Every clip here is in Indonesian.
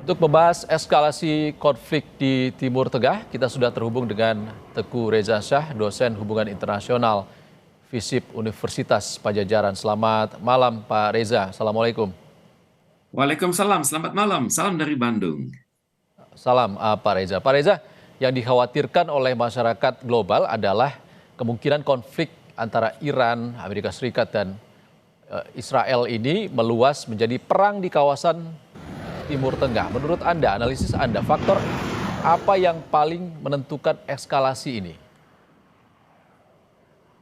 Untuk membahas eskalasi konflik di Timur Tengah, kita sudah terhubung dengan Teguh Reza Shah, dosen hubungan internasional FISIP Universitas Pajajaran. Selamat malam Pak Reza, Assalamualaikum. Waalaikumsalam, selamat malam. Salam dari Bandung. Salam Pak Reza. Pak Reza, yang dikhawatirkan oleh masyarakat global adalah kemungkinan konflik antara Iran, Amerika Serikat, dan Israel ini meluas menjadi perang di kawasan Timur Tengah. Menurut Anda, analisis Anda, faktor apa yang paling menentukan eskalasi ini?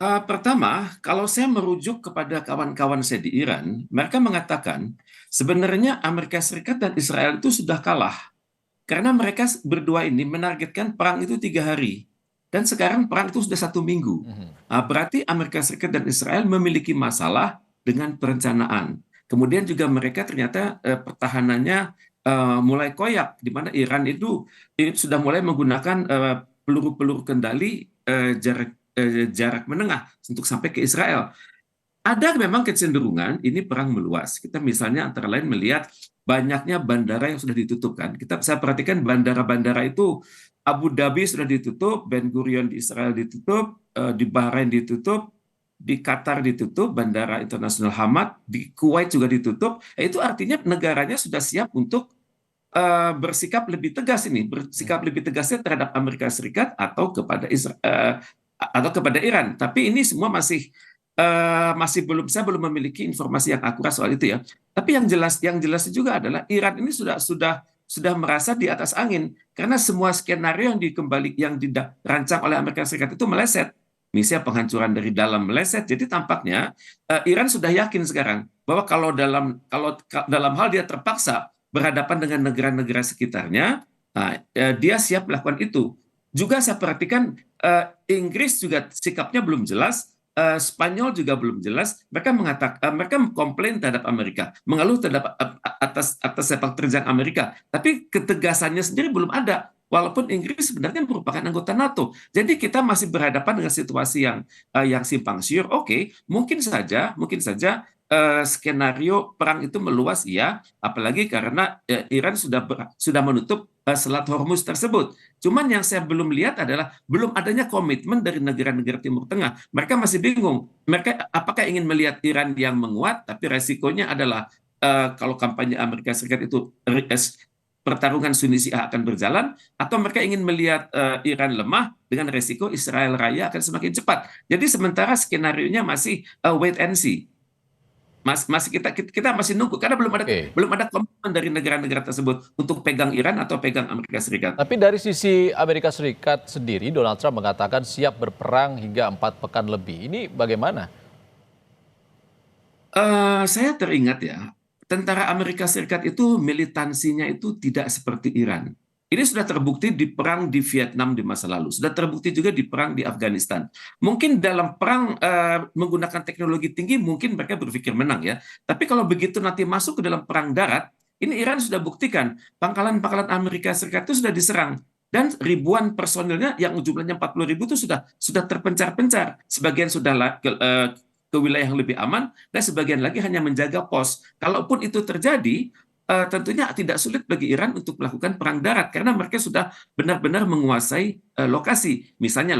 Pertama, kalau saya merujuk kepada kawan-kawan saya di Iran, mereka mengatakan sebenarnya Amerika Serikat dan Israel itu sudah kalah. Karena mereka berdua ini menargetkan perang itu 3 hari. Dan sekarang perang itu sudah 1 minggu. Berarti Amerika Serikat dan Israel memiliki masalah dengan perencanaan. Kemudian juga mereka ternyata pertahanannya mulai koyak, di mana Iran itu sudah mulai menggunakan peluru-peluru kendali jarak menengah untuk sampai ke Israel. Ada memang kecenderungan ini perang meluas. Kita misalnya antara lain melihat banyaknya bandara yang sudah ditutup kan. Saya perhatikan bandara-bandara itu Abu Dhabi sudah ditutup, Ben Gurion di Israel ditutup, di Bahrain ditutup, di Qatar ditutup, Bandara Internasional Hamad, di Kuwait juga ditutup. Itu artinya negaranya sudah siap untuk bersikap lebih tegas ini, bersikap lebih tegasnya terhadap Amerika Serikat atau kepada atau kepada Iran. Tapi ini semua masih belum, saya belum memiliki informasi yang akurat soal itu ya. Tapi yang jelas juga adalah Iran ini sudah merasa di atas angin karena semua skenario yang dirancang oleh Amerika Serikat itu meleset. Misalnya penghancuran dari dalam meleset. Jadi tampaknya Iran sudah yakin sekarang bahwa kalau dalam hal dia terpaksa berhadapan dengan negara-negara sekitarnya, dia siap melakukan itu. Juga saya perhatikan Inggris juga sikapnya belum jelas, Spanyol juga belum jelas. Mereka mengkomplain terhadap Amerika, mengeluh terhadap atas sepak terjang Amerika, tapi ketegasannya sendiri belum ada. Walaupun Inggris sebenarnya merupakan anggota NATO, jadi kita masih berhadapan dengan situasi yang simpang siur. Oke, mungkin saja skenario perang itu meluas, ya, apalagi karena Iran sudah menutup Selat Hormuz tersebut. Cuman yang saya belum lihat adalah belum adanya komitmen dari negara-negara Timur Tengah. Mereka masih bingung. Mereka apakah ingin melihat Iran yang menguat, tapi resikonya adalah kalau kampanye Amerika Serikat itu pertarungan Sunni Syiah akan berjalan, atau mereka ingin melihat Iran lemah dengan resiko Israel Raya akan semakin cepat. Jadi sementara skenario-nya masih wait and see. Masih kita masih nunggu karena belum ada Oke, belum ada komitmen dari negara-negara tersebut untuk pegang Iran atau pegang Amerika Serikat. tapi dari sisi Amerika Serikat sendiri, Donald Trump mengatakan siap berperang hingga 4 pekan lebih. Ini bagaimana? Saya teringat ya, tentara Amerika Serikat itu militansinya itu tidak seperti Iran. Ini sudah terbukti di perang di Vietnam di masa lalu, sudah terbukti juga di perang di Afghanistan. Mungkin dalam perang menggunakan teknologi tinggi, mungkin mereka berpikir menang ya. Tapi kalau begitu nanti masuk ke dalam perang darat, ini Iran sudah buktikan pangkalan-pangkalan Amerika Serikat itu sudah diserang. Dan ribuan personilnya yang jumlahnya 40.000 itu sudah terpencar-pencar. Sebagian sudah ke wilayah yang lebih aman, dan sebagian lagi hanya menjaga pos. Kalaupun itu terjadi, tentunya tidak sulit bagi Iran untuk melakukan perang darat karena mereka sudah benar-benar menguasai lokasi, misalnya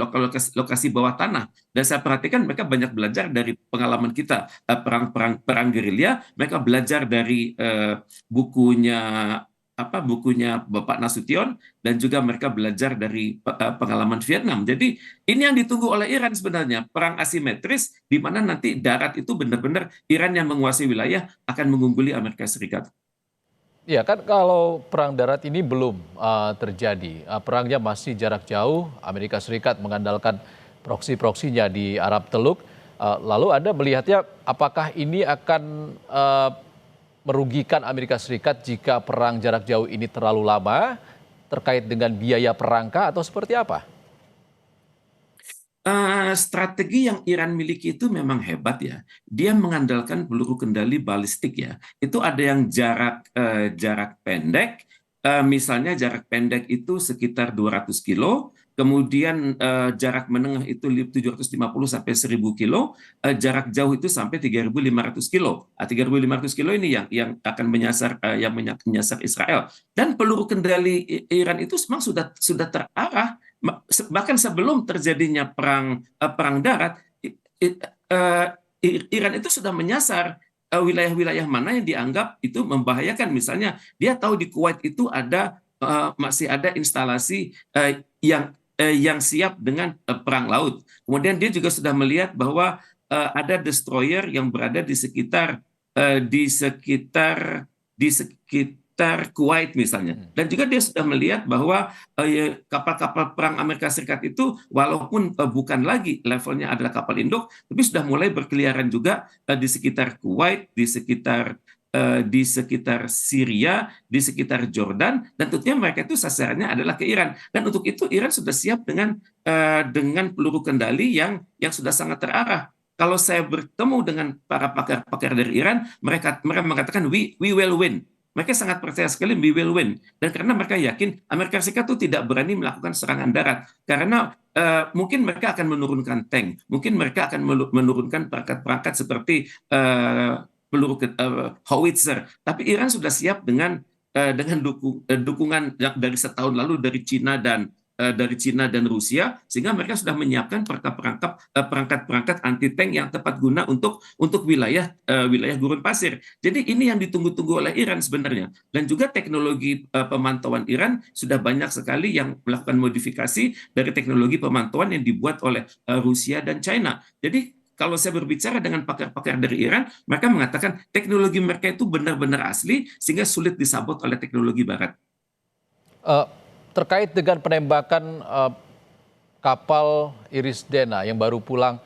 lokasi bawah tanah. Dan saya perhatikan mereka banyak belajar dari pengalaman kita perang gerilya. Mereka belajar dari bukunya Bapak Nasution, dan juga mereka belajar dari pengalaman Vietnam. Jadi ini yang ditunggu oleh Iran sebenarnya, perang asimetris di mana nanti darat itu benar-benar Iran yang menguasai wilayah akan mengungguli Amerika Serikat. Ya kan kalau perang darat ini belum terjadi, perangnya masih jarak jauh, Amerika Serikat mengandalkan proksi-proksinya di Arab Teluk. Lalu Anda melihatnya apakah ini akan merugikan Amerika Serikat jika perang jarak jauh ini terlalu lama, terkait dengan biaya perangkah atau seperti apa? Strategi yang Iran miliki itu memang hebat ya. Dia mengandalkan peluru kendali balistik ya. Itu ada yang jarak pendek, misalnya jarak pendek itu sekitar 200 kilo, kemudian jarak menengah itu 750 sampai 1000 kilo, jarak jauh itu sampai 3.500 kilo. 3.500 kilo ini yang akan menyasar menyasar Israel. Dan peluru kendali Iran itu memang sudah terarah bahkan sebelum terjadinya perang darat. Iran itu sudah menyasar wilayah-wilayah mana yang dianggap itu membahayakan. Misalnya dia tahu di Kuwait itu masih ada instalasi yang siap dengan perang laut. Kemudian dia juga sudah melihat bahwa ada destroyer yang berada di sekitar Kuwait misalnya. Dan juga dia sudah melihat bahwa kapal-kapal perang Amerika Serikat itu walaupun bukan lagi levelnya adalah kapal induk, tapi sudah mulai berkeliaran juga di sekitar Kuwait, di sekitar Syria, di sekitar Jordan, dan tentunya mereka itu sasarannya adalah ke Iran. Dan untuk itu Iran sudah siap dengan peluru kendali yang sudah sangat terarah. Kalau saya bertemu dengan para pakar-pakar dari Iran, mereka mengatakan we will win. Mereka sangat percaya sekali we will win. Dan karena mereka yakin Amerika Serikat itu tidak berani melakukan serangan darat. Karena mungkin mereka akan menurunkan tank, mungkin mereka akan menurunkan perangkat-perangkat seperti peluru howitzer. Tapi Iran sudah siap dengan dukungan dari setahun lalu dari Cina dan Rusia, sehingga mereka sudah menyiapkan perangkat-perangkat anti tank yang tepat guna untuk wilayah gurun pasir. Jadi ini yang ditunggu-tunggu oleh Iran sebenarnya. Dan juga teknologi pemantauan Iran sudah banyak sekali yang melakukan modifikasi dari teknologi pemantauan yang dibuat oleh Rusia dan China. Jadi kalau saya berbicara dengan pakar-pakar dari Iran, mereka mengatakan teknologi mereka itu benar-benar asli sehingga sulit disabot oleh teknologi Barat. Eh, Terkait dengan penembakan kapal Iris Dena yang baru pulang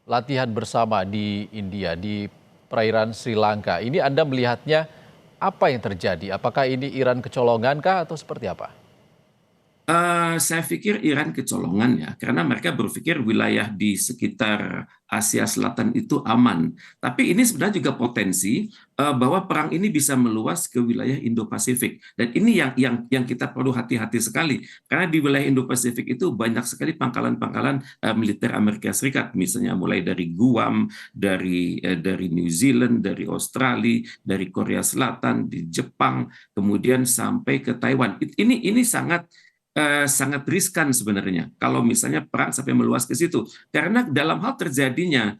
latihan bersama di India, di perairan Sri Lanka, ini Anda melihatnya apa yang terjadi? Apakah ini Iran kecolongan kah atau seperti apa? Saya pikir Iran kecolongan ya, karena mereka berpikir wilayah di sekitar Asia Selatan itu aman. Tapi ini sebenarnya juga potensi bahwa perang ini bisa meluas ke wilayah Indo-Pasifik. Dan ini yang kita perlu hati-hati sekali, karena di wilayah Indo-Pasifik itu banyak sekali pangkalan-pangkalan militer Amerika Serikat, misalnya mulai dari Guam, dari New Zealand, dari Australia, dari Korea Selatan, di Jepang, kemudian sampai ke Taiwan. Ini sangat riskan sebenarnya kalau misalnya perang sampai meluas ke situ. Karena dalam hal terjadinya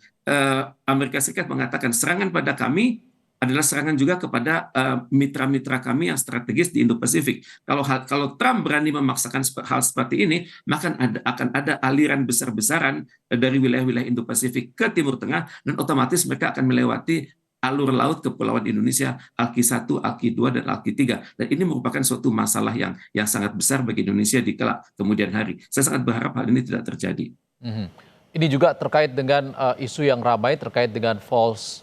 Amerika Serikat mengatakan serangan pada kami adalah serangan juga kepada mitra-mitra kami yang strategis di Indo-Pasifik. Kalau Trump berani memaksakan hal seperti ini, maka akan ada aliran besar-besaran dari wilayah-wilayah Indo-Pasifik ke Timur Tengah, dan otomatis mereka akan melewati alur laut Kepulauan Indonesia, Alki 1, Alki 2, dan Alki 3. Dan ini merupakan suatu masalah yang sangat besar bagi Indonesia di kemudian hari. Saya sangat berharap hal ini tidak terjadi. Ini juga terkait dengan isu yang ramai terkait dengan false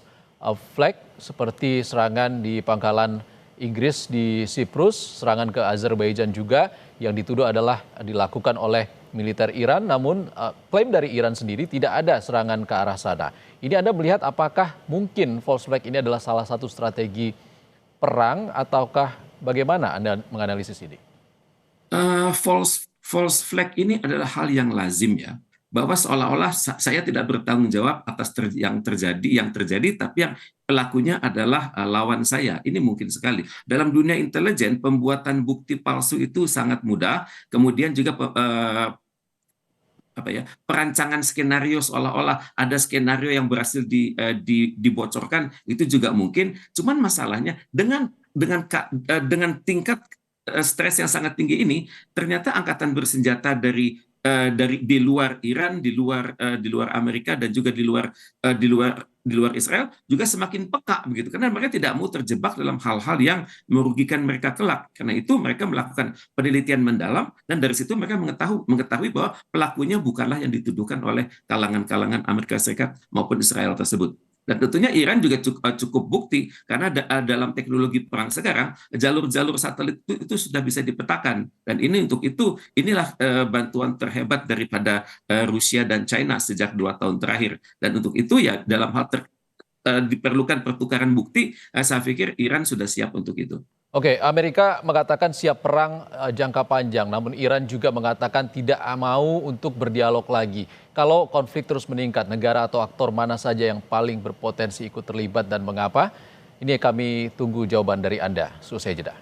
flag, seperti serangan di pangkalan Inggris di Siprus, serangan ke Azerbaijan juga yang dituduh adalah dilakukan oleh militer Iran, namun klaim dari Iran sendiri tidak ada serangan ke arah sana. Ini Anda melihat apakah mungkin false flag ini adalah salah satu strategi perang, ataukah bagaimana Anda menganalisis ini? False flag ini adalah hal yang lazim ya, bahwa seolah-olah saya tidak bertanggung jawab atas yang terjadi, tapi yang pelakunya adalah lawan saya. Ini mungkin sekali. Dalam dunia intelijen, pembuatan bukti palsu itu sangat mudah. Kemudian juga perancangan skenario seolah-olah ada skenario yang berhasil dibocorkan itu juga mungkin. Cuman masalahnya dengan tingkat stres yang sangat tinggi ini, ternyata angkatan bersenjata dari di luar Iran, di luar Amerika, dan juga di luar Israel juga semakin peka begitu, karena mereka tidak mau terjebak dalam hal-hal yang merugikan mereka kelak. Karena itu mereka melakukan penelitian mendalam, dan dari situ mereka mengetahui bahwa pelakunya bukanlah yang dituduhkan oleh kalangan-kalangan Amerika Serikat maupun Israel tersebut. Dan tentunya Iran juga cukup bukti, karena dalam teknologi perang sekarang jalur-jalur satelit itu sudah bisa dipetakan. Dan inilah bantuan terhebat daripada Rusia dan China sejak 2 tahun terakhir. Dan untuk itu ya dalam hal diperlukan pertukaran bukti, saya pikir Iran sudah siap untuk itu. Oke, Amerika mengatakan siap perang jangka panjang, namun Iran juga mengatakan tidak mau untuk berdialog lagi. Kalau konflik terus meningkat, negara atau aktor mana saja yang paling berpotensi ikut terlibat dan mengapa? Ini kami tunggu jawaban dari Anda. Selesai jeda.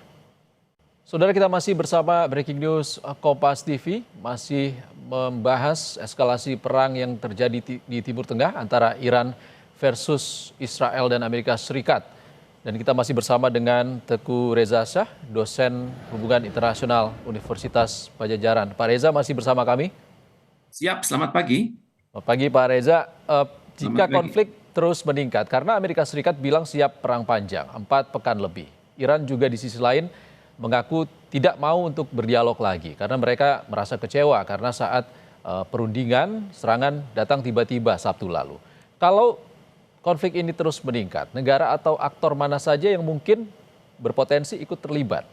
Saudara, kita masih bersama Breaking News Kompas TV, masih membahas eskalasi perang yang terjadi di Timur Tengah antara Iran versus Israel dan Amerika Serikat. Dan kita masih bersama dengan Teguh Reza Shah, dosen hubungan internasional Universitas Pajajaran. Pak Reza masih bersama kami. Siap, selamat pagi. Selamat pagi Pak Reza. Selamat Jika pagi. konflik terus meningkat, karena Amerika Serikat bilang siap perang panjang, 4 pekan lebih. Iran juga di sisi lain mengaku tidak mau untuk berdialog lagi, karena mereka merasa kecewa karena saat perundingan serangan datang tiba-tiba Sabtu lalu. Kalau konflik ini terus meningkat, negara atau aktor mana saja yang mungkin berpotensi ikut terlibat?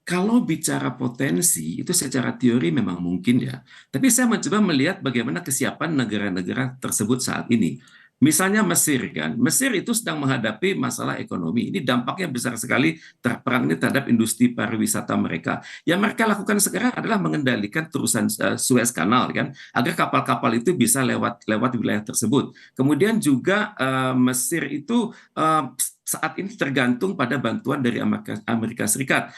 Kalau bicara potensi, itu secara teori memang mungkin ya. Tapi saya mencoba melihat bagaimana kesiapan negara-negara tersebut saat ini. Misalnya Mesir kan, Mesir itu sedang menghadapi masalah ekonomi. Ini dampaknya besar sekali perang ini terhadap industri pariwisata mereka. Yang mereka lakukan sekarang adalah mengendalikan terusan Suez Canal kan, agar kapal-kapal itu bisa lewat wilayah tersebut. Kemudian juga Mesir itu saat ini tergantung pada bantuan dari Amerika Serikat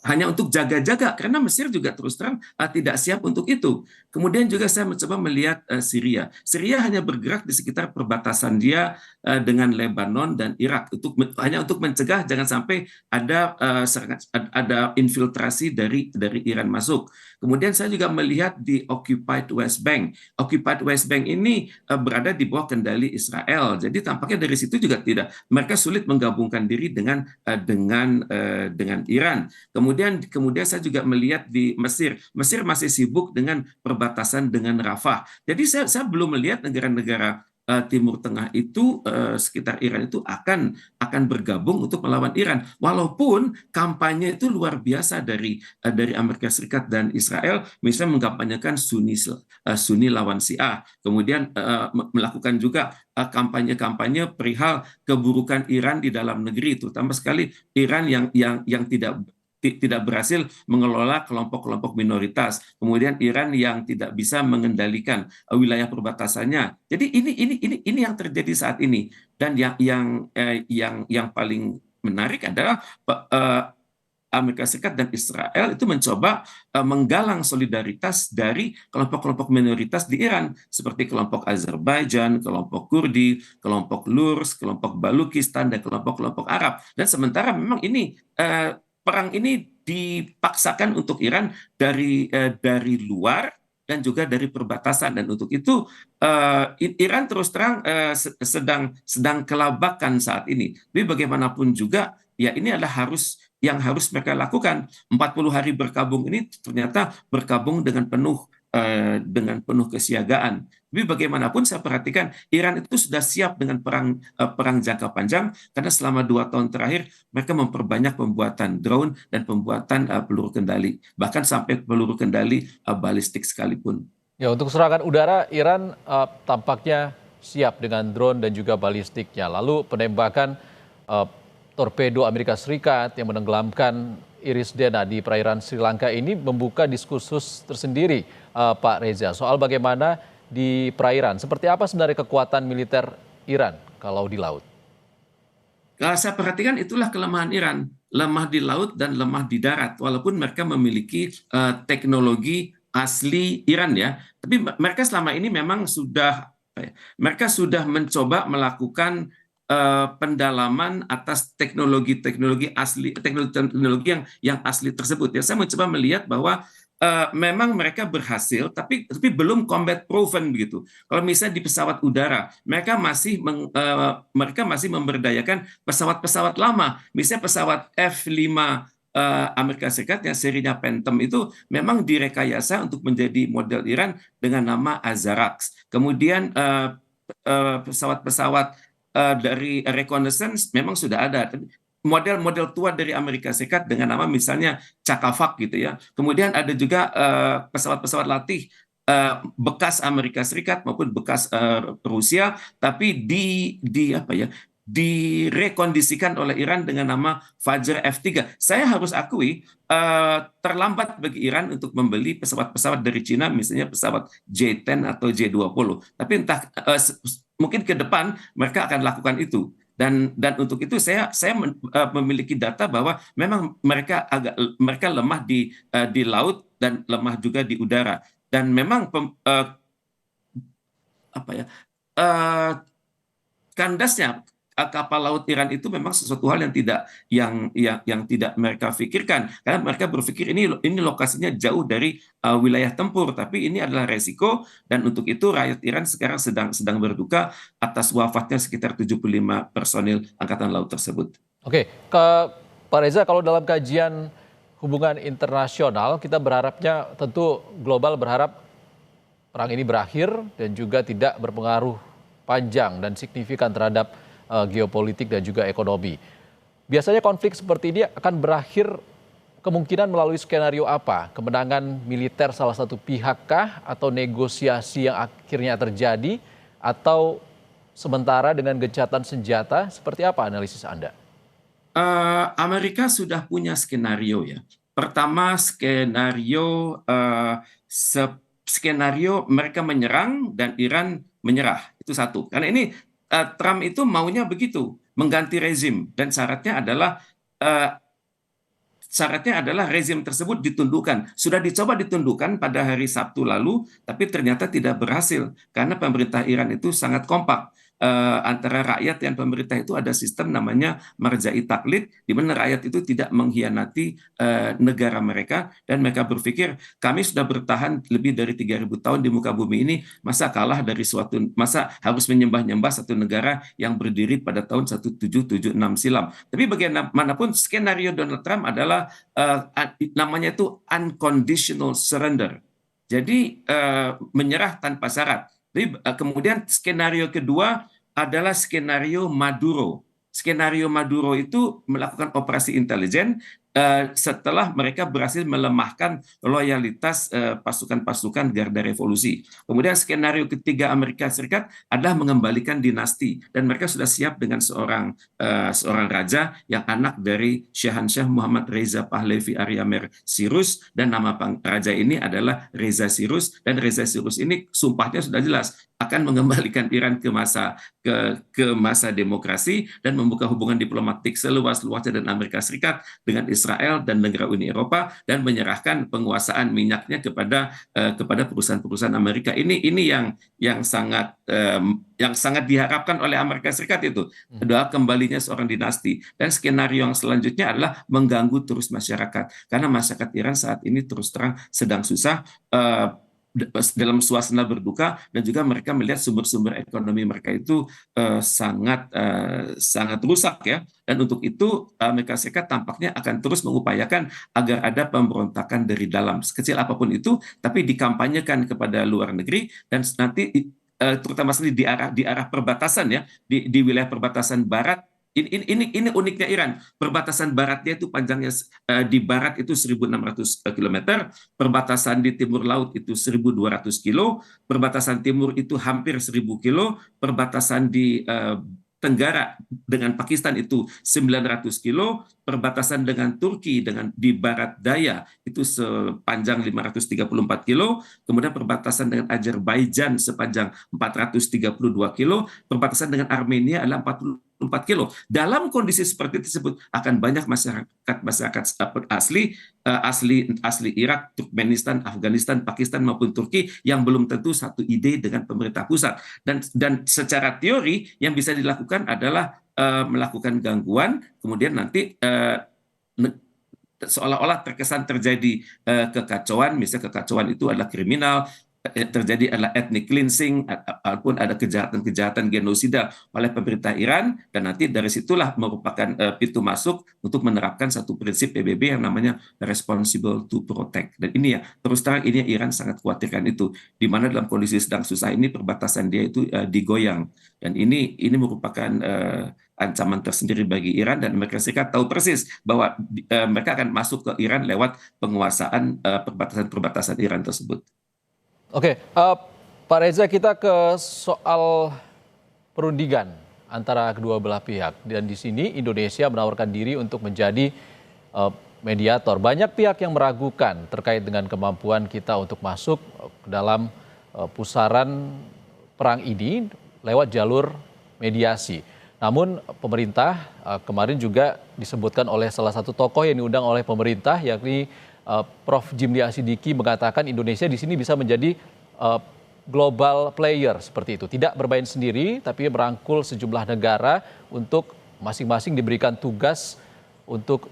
hanya untuk jaga-jaga karena Mesir juga terus terang tidak siap untuk itu. Kemudian juga saya mencoba melihat Syria. Syria hanya bergerak di sekitar perbatasan dia dengan Lebanon dan Irak hanya untuk mencegah jangan sampai ada infiltrasi dari Iran masuk. Kemudian saya juga melihat di Occupied West Bank. Occupied West Bank ini berada di bawah kendali Israel. Jadi tampaknya dari situ juga tidak mereka sulit menggabungkan diri dengan Iran. Kemudian saya juga melihat di Mesir. Mesir masih sibuk dengan perbatasan dengan Rafah. Jadi saya belum melihat negara-negara Timur Tengah itu sekitar Iran itu akan bergabung untuk melawan Iran. Walaupun kampanye itu luar biasa dari Amerika Serikat dan Israel, misalnya mengkampanyekan Sunni lawan Syiah. Kemudian melakukan juga kampanye-kampanye perihal keburukan Iran di dalam negeri, terutama sekali Iran yang tidak berhasil mengelola kelompok-kelompok minoritas. Kemudian Iran yang tidak bisa mengendalikan wilayah perbatasannya. Jadi ini yang terjadi saat ini. Dan yang paling menarik adalah Amerika Serikat dan Israel itu mencoba menggalang solidaritas dari kelompok-kelompok minoritas di Iran seperti kelompok Azerbaijan, kelompok Kurdi, kelompok Lurs, kelompok Balukistan dan kelompok-kelompok Arab. Dan sementara memang ini perang ini dipaksakan untuk Iran dari luar dan juga dari perbatasan, dan untuk itu Iran terus terang sedang kelabakan saat ini. Tapi bagaimanapun juga ya ini adalah yang harus mereka lakukan. 40 hari berkabung ini ternyata berkabung dengan penuh kesiagaan. Tapi bagaimanapun saya perhatikan Iran itu sudah siap dengan perang jangka panjang karena selama 2 tahun terakhir mereka memperbanyak pembuatan drone dan pembuatan peluru kendali, bahkan sampai peluru kendali balistik sekalipun. Ya, untuk serangan udara, Iran tampaknya siap dengan drone dan juga balistiknya. Lalu penembakan torpedo Amerika Serikat yang menenggelamkan Iris Dena di perairan Sri Lanka ini membuka diskursus tersendiri, Pak Reza, soal bagaimana di perairan. Seperti apa sebenarnya kekuatan militer Iran kalau di laut? Kalau saya perhatikan itulah kelemahan Iran, lemah di laut dan lemah di darat. Walaupun mereka memiliki teknologi asli Iran ya, tapi mereka selama ini memang mereka sudah mencoba melakukan pendalaman atas teknologi asli, teknologi yang asli tersebut. Ya, saya mencoba melihat bahwa memang mereka berhasil, tapi belum combat proven begitu. Kalau misalnya di pesawat udara, mereka masih memberdayakan pesawat-pesawat lama. Misalnya pesawat F-5 Amerika Serikat yang serinya Phantom itu memang direkayasa untuk menjadi model Iran dengan nama Azarax. Kemudian pesawat-pesawat dari reconnaissance memang sudah ada. Model-model tua dari Amerika Serikat dengan nama misalnya Cakavak gitu ya. Kemudian ada juga pesawat-pesawat latih bekas Amerika Serikat maupun bekas Rusia, tapi di apa ya direkondisikan oleh Iran dengan nama Fajr F-3. Saya harus akui terlambat bagi Iran untuk membeli pesawat-pesawat dari Cina, misalnya pesawat J-10 atau J-20. Tapi entah mungkin ke depan mereka akan lakukan itu. Dan untuk itu saya memiliki data bahwa memang mereka lemah di laut dan lemah juga di udara. Dan memang apa ya eh, kandasnya kapal laut Iran itu memang sesuatu hal yang tidak mereka pikirkan, karena mereka berpikir ini lokasinya jauh dari wilayah tempur, tapi ini adalah resiko. Dan untuk itu rakyat Iran sekarang sedang berduka atas wafatnya sekitar 75 personil angkatan laut tersebut. Oke, ke Pak Reza, kalau dalam kajian hubungan internasional, kita berharapnya tentu global berharap perang ini berakhir dan juga tidak berpengaruh panjang dan signifikan terhadap geopolitik dan juga ekonomi. Biasanya konflik seperti ini akan berakhir kemungkinan melalui skenario apa? Kemenangan militer salah satu pihak kah, atau negosiasi yang akhirnya terjadi, atau sementara dengan gencatan senjata? Seperti apa analisis Anda? Amerika sudah punya skenario ya. Pertama, skenario mereka menyerang dan Iran menyerah. Itu satu. Karena ini Trump itu maunya begitu, mengganti rezim, dan eh, syaratnya adalah rezim tersebut ditundukkan. Sudah dicoba ditundukkan pada hari Sabtu lalu, tapi ternyata tidak berhasil karena pemerintah Iran itu sangat kompak. Antara rakyat dan pemerintah itu ada sistem namanya marja'i taklid, di mana rakyat itu tidak mengkhianati negara mereka, dan mereka berpikir kami sudah bertahan lebih dari 3.000 tahun di muka bumi ini, masa harus menyembah-nyembah satu negara yang berdiri pada tahun 1776 silam. Tapi bagaimanapun skenario Donald Trump adalah namanya itu unconditional surrender. Jadi menyerah tanpa syarat. Jadi, kemudian skenario kedua adalah skenario Maduro. Skenario Maduro itu melakukan operasi intelijen setelah mereka berhasil melemahkan loyalitas pasukan-pasukan Garda Revolusi. Kemudian skenario ketiga Amerika Serikat adalah mengembalikan dinasti, dan mereka sudah siap dengan seorang raja yang anak dari Syahansyah Muhammad Reza Pahlavi Aryamer Sirus, dan nama raja ini adalah Reza Sirus. Dan Reza Sirus ini sumpahnya sudah jelas akan mengembalikan Iran ke masa demokrasi dan membuka hubungan diplomatik seluas-luasnya dengan Amerika Serikat, dengan Israel dan negara Uni Eropa, dan menyerahkan penguasaan minyaknya kepada perusahaan-perusahaan Amerika. Ini yang sangat diharapkan oleh Amerika Serikat, itu adalah kembalinya seorang dinasti. Dan skenario yang selanjutnya adalah mengganggu terus masyarakat, karena masyarakat Iran saat ini terus terang sedang susah, dalam suasana berduka, dan juga mereka melihat sumber-sumber ekonomi mereka itu sangat rusak ya. Dan untuk itu Amerika Serikat tampaknya akan terus mengupayakan agar ada pemberontakan dari dalam, sekecil apapun itu, tapi dikampanyekan kepada luar negeri, dan nanti terutama sekali di arah perbatasan ya, di wilayah perbatasan barat. Ini uniknya Iran. Perbatasan baratnya itu panjangnya di barat itu 1.600 kilometer, perbatasan di timur laut itu 1.200 kilo, perbatasan timur itu hampir 1.000 kilo, perbatasan di Tenggara dengan Pakistan itu 900 kilo, perbatasan dengan Turki di barat daya itu sepanjang 534 kilo, kemudian perbatasan dengan Azerbaijan sepanjang 432 kilo, perbatasan dengan Armenia adalah 44 kilo. Dalam kondisi seperti tersebut akan banyak masyarakat asli Irak, Turkmenistan, Afghanistan, Pakistan maupun Turki yang belum tentu satu ide dengan pemerintah pusat. Dan secara teori yang bisa dilakukan adalah melakukan gangguan, kemudian nanti seolah-olah terkesan terjadi kekacauan, misalnya kekacauan itu adalah kriminal, terjadi adalah ethnic cleansing, ataupun ada kejahatan-kejahatan genosida oleh pemerintah Iran, dan nanti dari situlah merupakan pintu masuk untuk menerapkan satu prinsip PBB yang namanya responsible to protect. Dan ini ya, terus terang ini Iran sangat khawatirkan itu, di mana dalam kondisi sedang susah ini perbatasan dia itu digoyang, dan ini merupakan ancaman tersendiri bagi Iran, dan Amerika Serikat tahu persis bahwa mereka akan masuk ke Iran lewat penguasaan perbatasan-perbatasan Iran tersebut. Oke, Pak Reza, kita ke soal perundingan antara kedua belah pihak. Dan di sini Indonesia menawarkan diri untuk menjadi mediator. Banyak pihak yang meragukan terkait dengan kemampuan kita untuk masuk ke dalam pusaran perang ini lewat jalur mediasi. Namun pemerintah kemarin juga disebutkan oleh salah satu tokoh yang diundang oleh pemerintah, yakni Prof. Jimli Asidiki, mengatakan Indonesia di sini bisa menjadi global player seperti itu. Tidak bermain sendiri, tapi merangkul sejumlah negara untuk masing-masing diberikan tugas untuk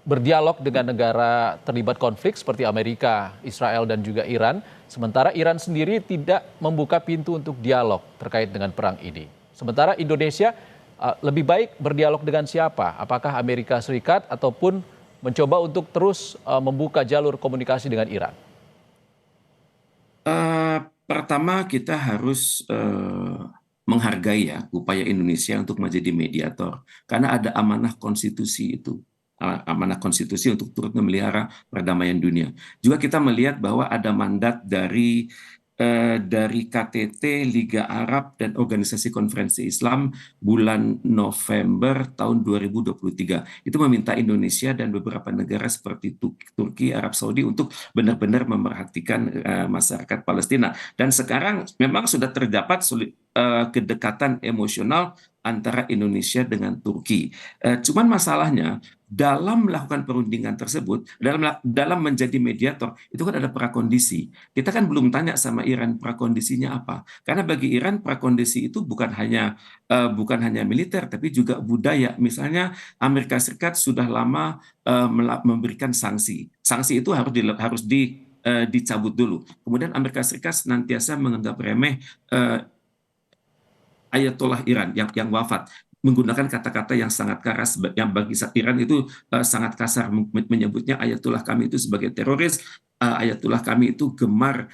berdialog dengan negara terlibat konflik seperti Amerika, Israel, dan juga Iran. Sementara Iran sendiri tidak membuka pintu untuk dialog terkait dengan perang ini. Sementara Indonesia lebih baik berdialog dengan siapa? Apakah Amerika Serikat ataupun mencoba untuk terus membuka jalur komunikasi dengan Iran? Pertama kita harus menghargai ya upaya Indonesia untuk menjadi mediator karena ada amanah konstitusi itu. Amanah konstitusi untuk turut memelihara perdamaian dunia. Juga kita melihat bahwa ada mandat dari KTT, Liga Arab, dan Organisasi Konferensi Islam bulan November tahun 2023. Itu meminta Indonesia dan beberapa negara seperti Turki, Arab Saudi untuk benar-benar memerhatikan masyarakat Palestina. Dan sekarang memang sudah terdapat kedekatan emosional antara Indonesia dengan Turki. Cuman masalahnya dalam melakukan perundingan tersebut, dalam menjadi mediator, itu kan ada prakondisi. Kita kan belum tanya sama Iran prakondisinya apa. Karena bagi Iran prakondisi itu bukan hanya militer, tapi juga budaya. Misalnya Amerika Serikat sudah lama memberikan sanksi. Sanksi itu harus dicabut dulu. Kemudian Amerika Serikat senantiasa menganggap remeh Ayatollah Iran yang wafat, menggunakan kata-kata yang sangat keras, yang bagi Iran itu sangat kasar, menyebutnya Ayatollah kami itu sebagai teroris, Ayatollah kami itu gemar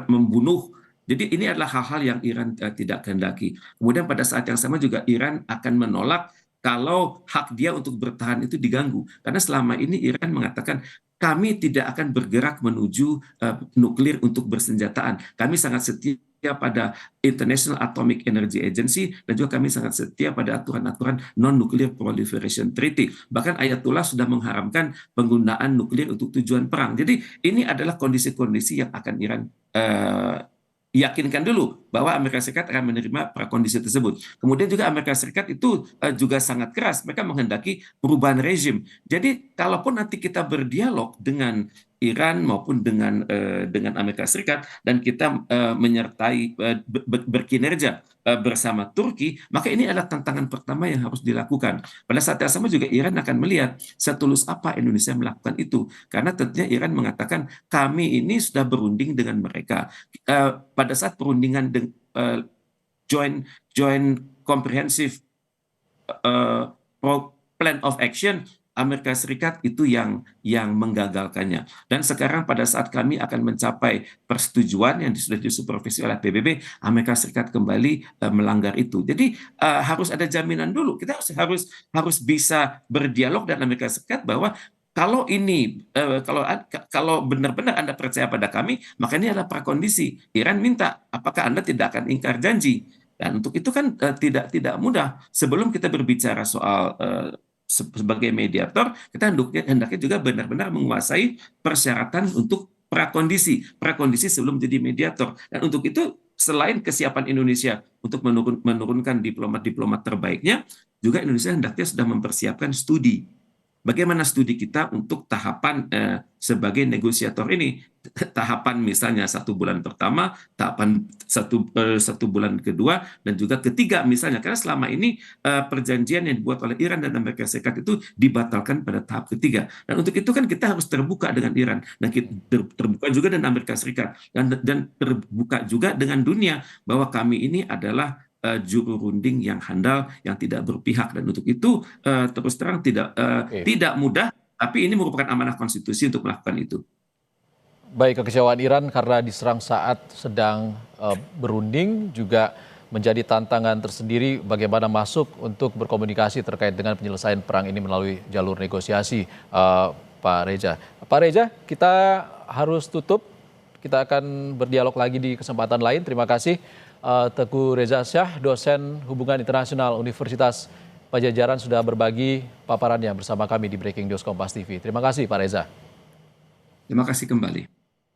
membunuh. Jadi ini adalah hal-hal yang Iran tidak kehendaki. Kemudian pada saat yang sama juga Iran akan menolak kalau hak dia untuk bertahan itu diganggu. Karena selama ini Iran mengatakan kami tidak akan bergerak menuju nuklir untuk bersenjataan. Kami sangat setia pada International Atomic Energy Agency dan juga kami sangat setia pada aturan-aturan Non-Nuclear Proliferation Treaty. Bahkan Ayatollah sudah mengharamkan penggunaan nuklir untuk tujuan perang. Jadi ini adalah kondisi-kondisi yang akan Iran yakinkan dulu bahwa Amerika Serikat akan menerima prakondisi tersebut. Kemudian juga Amerika Serikat itu juga sangat keras. Mereka menghendaki perubahan rezim. Jadi kalaupun nanti kita berdialog dengan Iran maupun dengan Amerika Serikat dan kita menyertai berkinerja bersama Turki, maka ini adalah tantangan pertama yang harus dilakukan. Pada saat yang sama juga Iran akan melihat setulus apa Indonesia melakukan itu. Karena tentunya Iran mengatakan kami ini sudah berunding dengan mereka. Pada saat perundingan joint comprehensive plan of action, Amerika Serikat itu yang menggagalkannya. Dan sekarang pada saat kami akan mencapai persetujuan yang sudah disupervisi oleh PBB, Amerika Serikat kembali melanggar itu. Jadi harus ada jaminan dulu. Kita harus bisa berdialog dengan Amerika Serikat bahwa kalau ini kalau benar-benar Anda percaya pada kami, maka ini adalah prakondisi. Iran minta, apakah Anda tidak akan ingkar janji? Dan untuk itu kan tidak mudah. Sebelum kita berbicara soal sebagai mediator, kita hendaknya juga benar-benar menguasai persyaratan untuk prakondisi sebelum jadi mediator. Dan untuk itu, selain kesiapan Indonesia untuk menurunkan diplomat-diplomat terbaiknya, juga Indonesia hendaknya sudah mempersiapkan studi. Bagaimana studi kita untuk tahapan sebagai negosiator ini? Tahapan misalnya 1 bulan pertama, tahapan satu bulan kedua, dan juga ketiga misalnya. Karena selama ini perjanjian yang dibuat oleh Iran dan Amerika Serikat itu dibatalkan pada tahap ketiga. Dan untuk itu kan kita harus terbuka dengan Iran. Dan kita terbuka juga dengan Amerika Serikat. Dan terbuka juga dengan dunia bahwa kami ini adalah juru runding yang handal, yang tidak berpihak, dan untuk itu terus terang tidak mudah, tapi ini merupakan amanah konstitusi untuk melakukan itu. Baik, kekecewaan Iran karena diserang saat sedang berunding juga menjadi tantangan tersendiri bagaimana masuk untuk berkomunikasi terkait dengan penyelesaian perang ini melalui jalur negosiasi, Pak Reza. Pak Reza, kita harus tutup Kita akan berdialog lagi di kesempatan lain. Terima kasih Teguh Reza Syah, dosen Hubungan Internasional Universitas Pajajaran sudah berbagi paparannya bersama kami di Breaking News Kompas TV. Terima kasih Pak Reza. Terima kasih kembali.